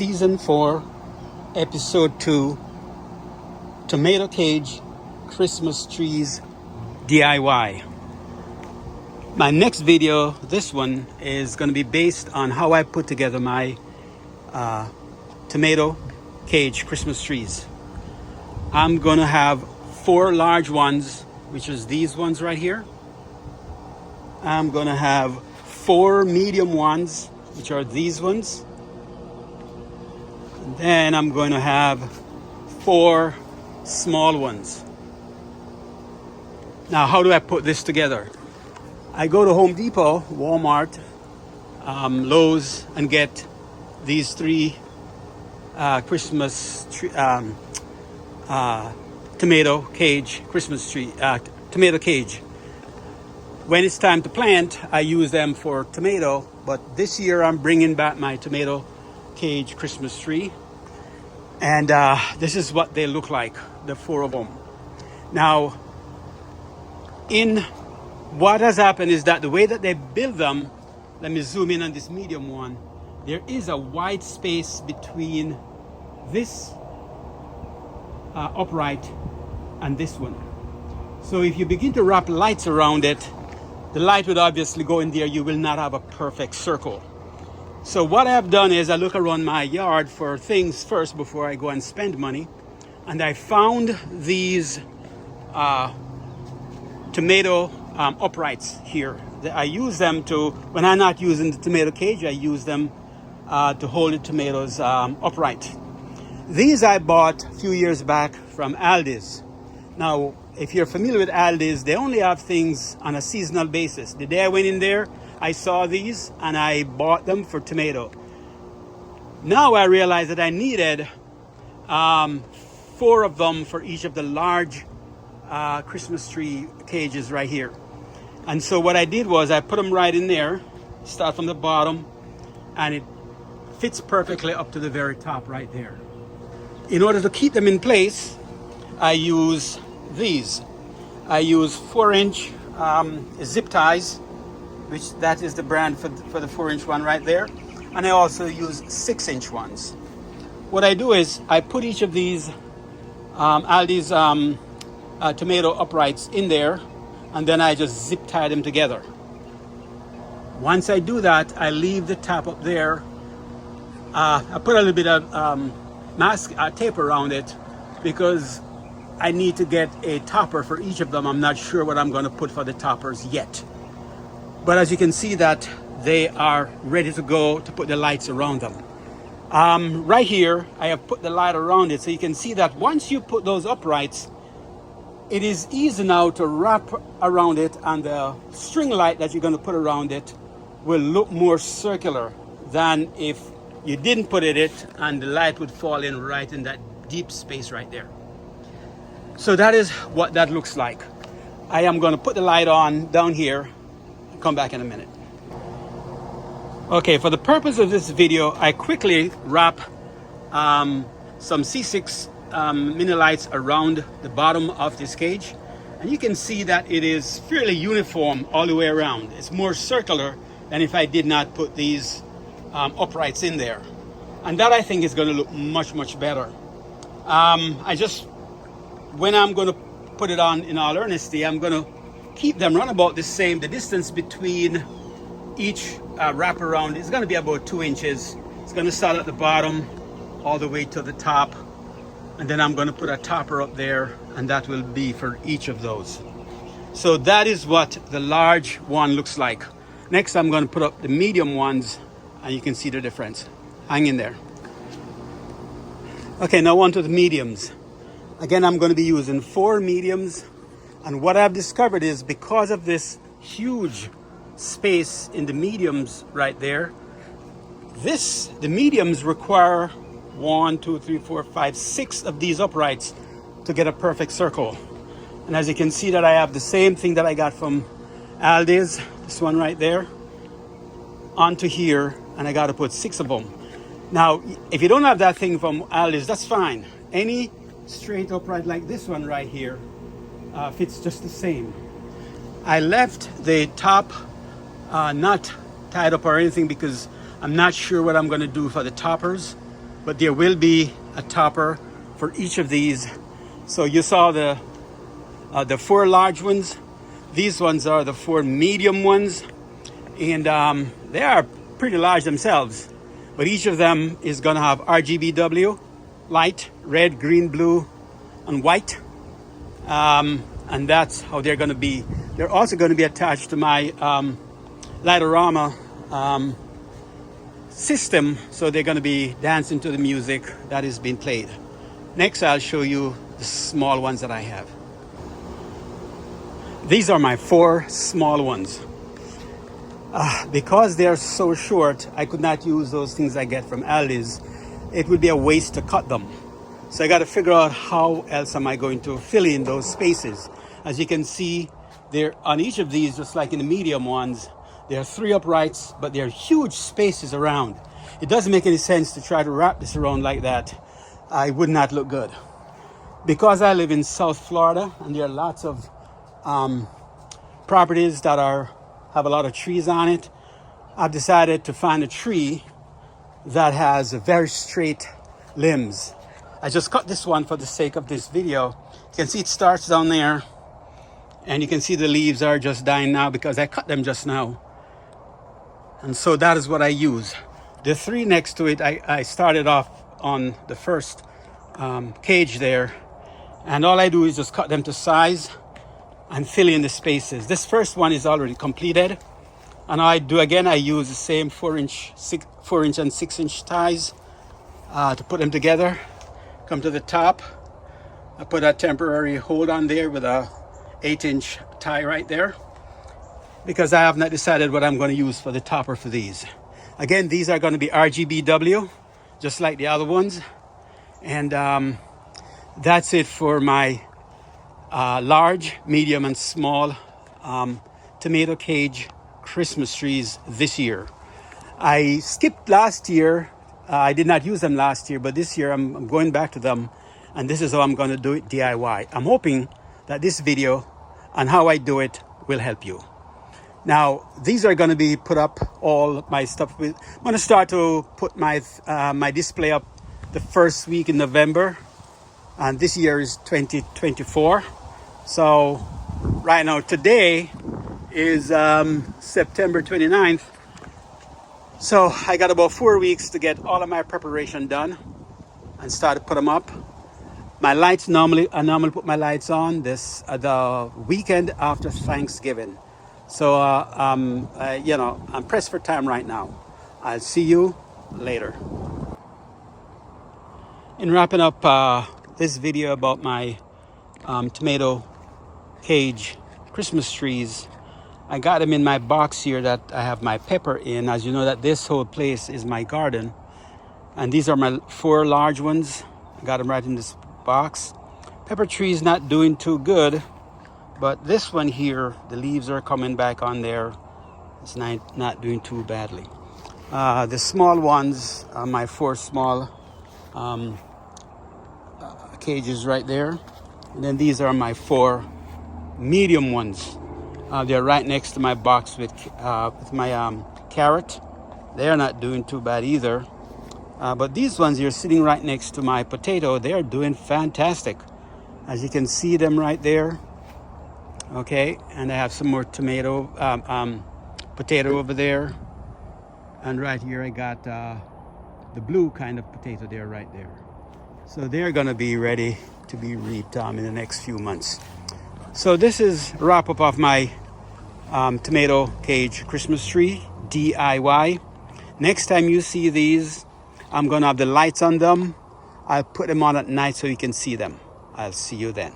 Season 4, Episode 2, Tomato Cage Christmas Trees DIY. My next video, this one, is going to be based on how I put together my tomato cage Christmas trees. I'm going to have 4 large ones, which is these ones right here. I'm going to have 4 medium ones, which are these ones. And then I'm going to have 4 small ones. Now, how do I put this together? I go to Home Depot, Walmart, Lowe's, and get these 3 Christmas tree, tomato cage Christmas tree, tomato cage. When it's time to plant, I use them for tomato, but this year I'm bringing back my tomato cage Christmas tree, and this is what they look like, the 4 of them. Now, what has happened is that the way that they build them, let me zoom in on this medium one, there is a wide space between this upright and this one. So if you begin to wrap lights around it, the light would obviously go in there. You will not have a perfect circle. So what I've done is I look around my yard for things first before I go and spend money. And I found these tomato uprights here. I use them to, when I'm not using the tomato cage, I use them to hold the tomatoes upright. These I bought a few years back from Aldi's. Now, if you're familiar with Aldi's, they only have things on a seasonal basis. The day I went in there, I saw these and I bought them for tomato. Now I realized that I needed 4 of them for each of the large Christmas tree cages right here. And so what I did was I put them right in there, start from the bottom, and it fits perfectly up to the very top right there. In order to keep them in place, I use these. I use 4-inch zip ties, which that is the brand for the 4-inch one right there. And I also use 6-inch ones. What I do is I put each of these Aldi's tomato uprights in there, and then I just zip tie them together. Once I do that, I leave the top up there. I put a little bit of tape around it because I need to get a topper for each of them. I'm not sure what I'm going to put for the toppers yet. But as you can see that they are ready to go to put the lights around them. Right here, I have put the light around it. So you can see that once you put those uprights, it is easy now to wrap around it, and the string light that you're going to put around it will look more circular than if you didn't put it and the light would fall in right in that deep space right there. So that is what that looks like. I am going to put the light on down here. I'll come back in a minute. Okay, for the purpose of this video, I quickly wrap some C6 mini lights around the bottom of this cage. And you can see that it is fairly uniform all the way around. It's more circular than if I did not put these uprights in there. And that I think is going to look much, much better. When I'm going to put it on, in all earnesty, I'm going to keep them run about the same. The distance between each wraparound is going to be about 2 inches. It's going to start at the bottom all the way to the top. And then I'm going to put a topper up there, and that will be for each of those. So that is what the large one looks like. Next, I'm going to put up the medium ones, and you can see the difference. Hang in there. Okay, now on to the mediums. Again, I'm going to be using 4 mediums, and what I've discovered is because of this huge space in the mediums right there, the mediums require 1, 2, 3, 4, 5, 6 of these uprights to get a perfect circle. And as you can see that I have the same thing that I got from Aldi's, this one right there, onto here, and I got to put 6 of them. Now, if you don't have that thing from Aldi's, that's fine. Any straight upright like this one right here fits just the same. I left the top not tied up or anything because I'm not sure what I'm going to do for the toppers. but there will be a topper for each of these. So you saw the 4 large ones. These ones are the 4 medium ones, and they are pretty large themselves, but each of them is going to have RGBW light, red, green, blue, and white, and that's how they're going to be. They're also going to be attached to my Lightorama system, so they're going to be dancing to the music that is being played. Next, I'll show you the small ones that I have. These are my 4 small ones. Because they're so short, I could not use those things I get from Aldi's. It would be a waste to cut them. So I got to figure out how else am I going to fill in those spaces. As you can see, they're on each of these, just like in the medium ones, there are 3 uprights, but there are huge spaces around. It doesn't make any sense to try to wrap this around like that. It would not look good. Because I live in South Florida and there are lots of properties that have a lot of trees on it, I've decided to find a tree that has very straight limbs. I just cut this one for the sake of this video. You can see it starts down there, and you can see the leaves are just dying now because I cut them just now. And so that is what I use. The 3 next to it, I started off on the first cage there, and all I do is just cut them to size and fill in the spaces. This first one is already completed, and I use the same 4-inch and 6-inch ties to put them together. Come to the top, I put a temporary hold on there with a 8-inch tie right there, because I have not decided what I'm going to use for the topper for these. Again, these are going to be RGBW, just like the other ones. And that's it for my large, medium, and small tomato cage Christmas trees this year. I skipped last year. I did not use them last year, but this year I'm going back to them, and this is how I'm going to do it DIY. I'm hoping that this video on how I do it will help you. Now, these are going to be put up, all my stuff. I'm going to start to put my my display up the first week in November, and this year is 2024. So right now, today is September 29th. So I got about 4 weeks to get all of my preparation done and start to put them up. My lights I normally put my lights on this the weekend after Thanksgiving. So I'm pressed for time right now. I'll see you later. In wrapping up this video about my tomato cage Christmas trees, I got them in my box here that I have my pepper in. As you know, that this whole place is my garden, and these are my 4 large ones. I got them right in this box. Pepper tree is not doing too good, but this one here, the leaves are coming back on there. It's not doing too badly. The small ones are my 4 small cages right there, and then these are my 4 medium ones. They're right next to my box with my carrot. They're not doing too bad either. But these ones here sitting right next to my potato, they're doing fantastic. As you can see them right there. Okay, and I have some more potato over there. And right here I got the blue kind of potato there, right there. So they're gonna be ready to be reaped in the next few months. So this is a wrap up of my tomato cage Christmas tree DIY. Next time you see these, I'm gonna have the lights on them. I'll put them on at night so you can see them. I'll see you then.